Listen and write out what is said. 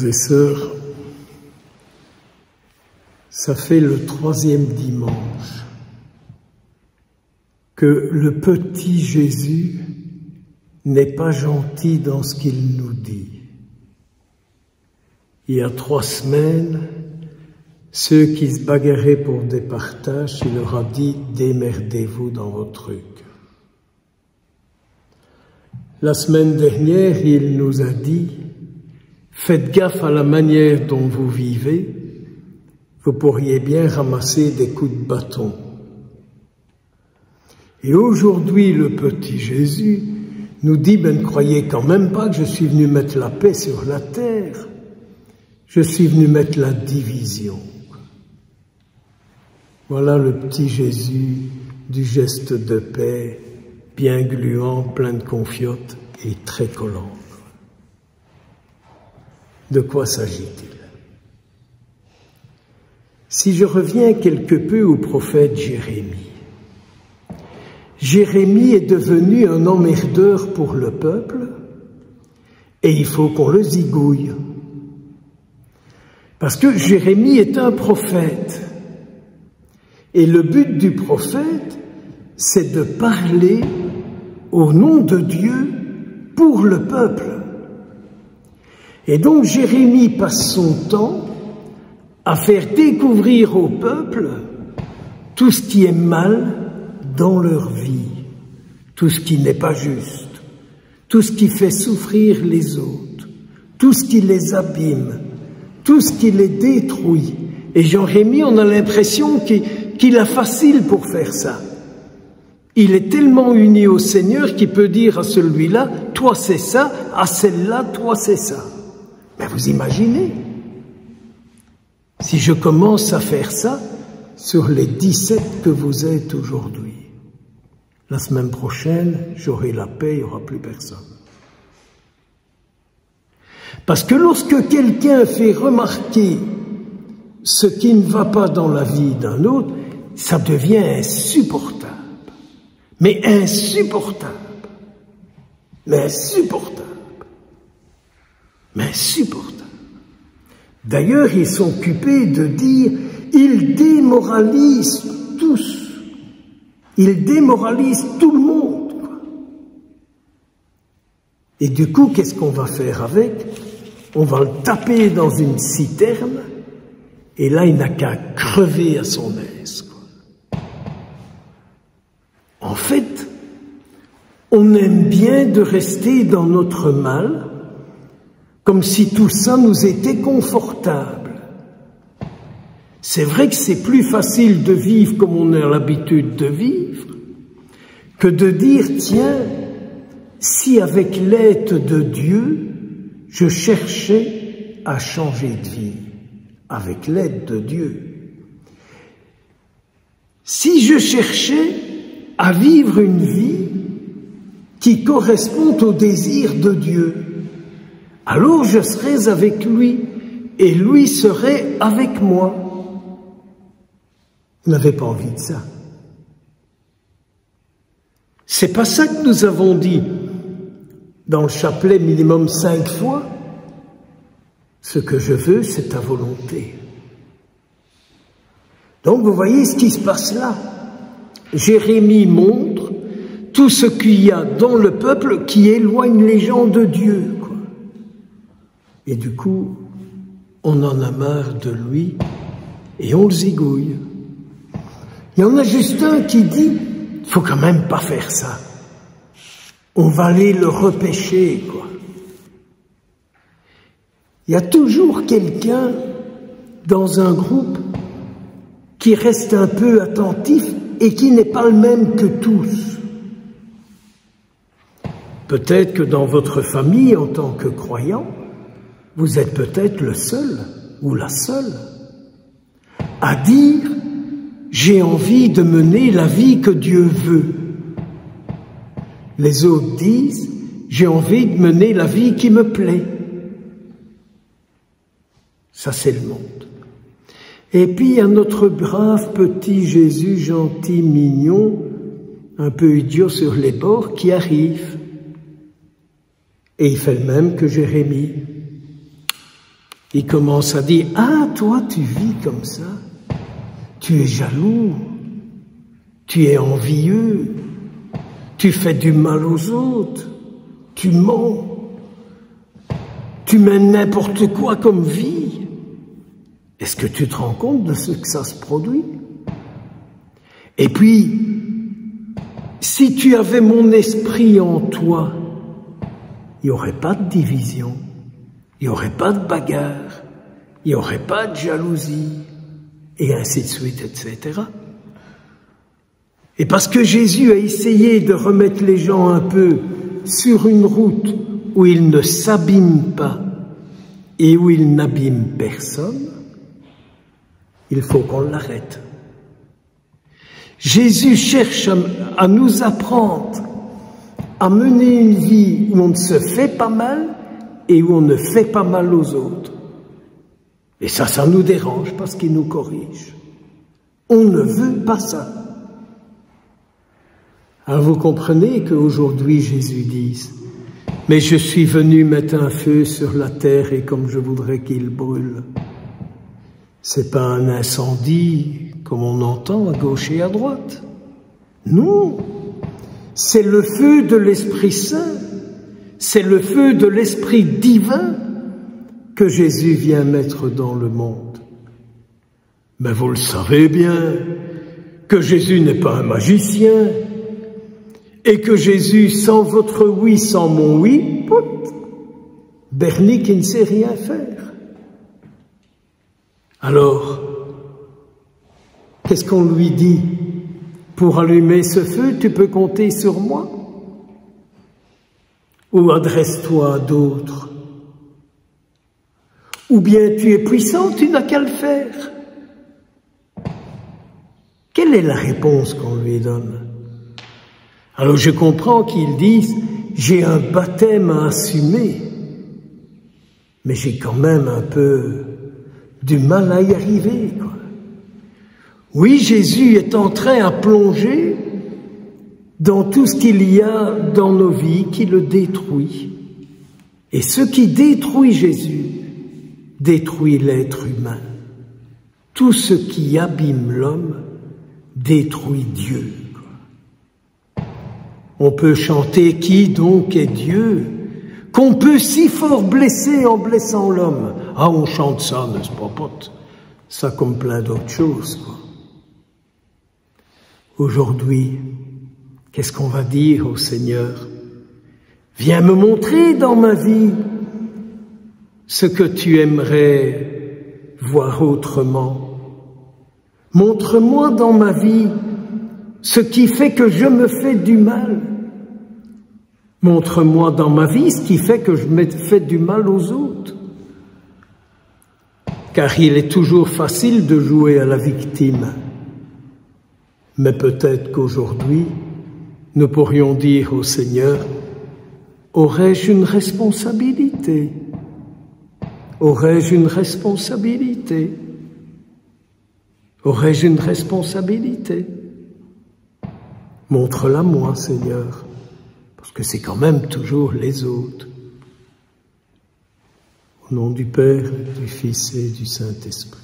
Et sœurs, ça fait le 3e dimanche que le petit Jésus n'est pas gentil dans ce qu'il nous dit. Il y a 3 semaines, ceux qui se bagarraient pour des partages, il leur a dit « démerdez-vous dans vos trucs ». La semaine dernière, il nous a dit « faites gaffe à la manière dont vous vivez, vous pourriez bien ramasser des coups de bâton ». Et aujourd'hui, le petit Jésus nous dit « ben ne croyez quand même pas que je suis venu mettre la paix sur la terre, je suis venu mettre la division ». Voilà le petit Jésus du geste de paix, bien gluant, plein de confiotes et très collant. De quoi s'agit-il? Si je reviens quelque peu au prophète Jérémie, Jérémie est devenu un emmerdeur pour le peuple et il faut qu'on le zigouille. Parce que Jérémie est un prophète. Et le but du prophète, c'est de parler au nom de Dieu pour le peuple. Et donc Jérémie passe son temps à faire découvrir au peuple tout ce qui est mal dans leur vie, tout ce qui n'est pas juste, tout ce qui fait souffrir les autres, tout ce qui les abîme, tout ce qui les détruit. Et Jérémie, on a l'impression qu'il a facile pour faire ça. Il est tellement uni au Seigneur qu'il peut dire à celui-là, toi c'est ça, à celle-là, toi c'est ça. Mais vous imaginez, si je commence à faire ça sur les 17 que vous êtes aujourd'hui, la semaine prochaine, j'aurai la paix, il n'y aura plus personne. Parce que lorsque quelqu'un fait remarquer ce qui ne va pas dans la vie d'un autre, ça devient insupportable. Mais insupportable. Mais insupportable. Mais insupportable. D'ailleurs, ils sont occupés de dire « ils démoralisent tous ». Ils démoralisent tout le monde. Et du coup, qu'est-ce qu'on va faire avec? On va le taper dans une citerne et là, il n'a qu'à crever à son aise. En fait, on aime bien de rester dans notre mal, comme si tout ça nous était confortable. C'est vrai que c'est plus facile de vivre comme on a l'habitude de vivre, que de dire, tiens, si avec l'aide de Dieu, je cherchais à changer de vie, avec l'aide de Dieu. Si je cherchais à vivre une vie qui correspond au désir de Dieu, alors je serais avec lui et lui serait avec moi. Vous n'avez pas envie de ça. C'est pas ça que nous avons dit dans le chapelet minimum 5 fois. Ce que je veux, c'est ta volonté. Donc vous voyez ce qui se passe là. Jérémie montre tout ce qu'il y a dans le peuple qui éloigne les gens de Dieu, quoi. Et du coup, on en a marre de lui et on le zigouille. Il y en a juste un qui dit « faut quand même pas faire ça. On va aller le repêcher, quoi. » Il y a toujours quelqu'un dans un groupe qui reste un peu attentif et qui n'est pas le même que tous. Peut-être que dans votre famille, en tant que croyant, vous êtes peut-être le seul ou la seule à dire « j'ai envie de mener la vie que Dieu veut ». Les autres disent « j'ai envie de mener la vie qui me plaît ». Ça, c'est le monde. Et puis, il y a notre brave petit Jésus, gentil, mignon, un peu idiot sur les bords, qui arrive. Et il fait le même que Jérémie. il commence à dire, ah, toi, tu vis comme ça, tu es jaloux, tu es envieux, tu fais du mal aux autres, tu mens, tu mènes n'importe quoi comme vie. Est-ce que tu te rends compte de ce que ça se produit? Et puis, si tu avais mon esprit en toi, il n'y aurait pas de division, il n'y aurait pas de bagarre, il n'y aurait pas de jalousie, et ainsi de suite, etc. Et parce que Jésus a essayé de remettre les gens un peu sur une route où ils ne s'abîment pas et où ils n'abîment personne, il faut qu'on l'arrête. Jésus cherche à nous apprendre à mener une vie où on ne se fait pas mal et où on ne fait pas mal aux autres. Et ça nous dérange parce qu'il nous corrige. On ne veut pas ça. Alors vous comprenez qu'aujourd'hui Jésus dise, mais je suis venu mettre un feu sur la terre et comme je voudrais qu'il brûle. C'est pas un incendie comme on entend à gauche et à droite. Non, c'est le feu de l'Esprit Saint, c'est le feu de l'Esprit divin que Jésus vient mettre dans le monde. Mais vous le savez bien, que Jésus n'est pas un magicien, et que Jésus, sans votre oui, sans mon oui, Bernie qui ne sait rien faire. Alors, qu'est-ce qu'on lui dit? Pour allumer ce feu, tu peux compter sur moi? Ou adresse-toi à d'autres? Ou bien tu es puissant, tu n'as qu'à le faire? Quelle est la réponse qu'on lui donne? Alors je comprends qu'ils disent, j'ai un baptême à assumer, mais j'ai quand même un peu du mal à y arriver, quoi. Oui, Jésus est en train à plonger dans tout ce qu'il y a dans nos vies qui le détruit. Et ce qui détruit Jésus, détruit l'être humain. Tout ce qui abîme l'homme, détruit Dieu. On peut chanter « Qui donc est Dieu ?» qu'on peut si fort blesser en blessant l'homme. Ah, on chante ça, n'est-ce pas, pote? Ça comme plein d'autres choses, quoi. Aujourd'hui, qu'est-ce qu'on va dire au Seigneur? Viens me montrer dans ma vie ce que tu aimerais voir autrement. Montre-moi dans ma vie ce qui fait que je me fais du mal. Montre-moi dans ma vie ce qui fait que je me fais du mal aux autres. Car il est toujours facile de jouer à la victime. Mais peut-être qu'aujourd'hui, nous pourrions dire au Seigneur, aurais-je une responsabilité? Aurais-je une responsabilité? Aurais-je une responsabilité? Montre-la moi, Seigneur, parce que c'est quand même toujours les autres. Au nom du Père, du Fils et du Saint-Esprit.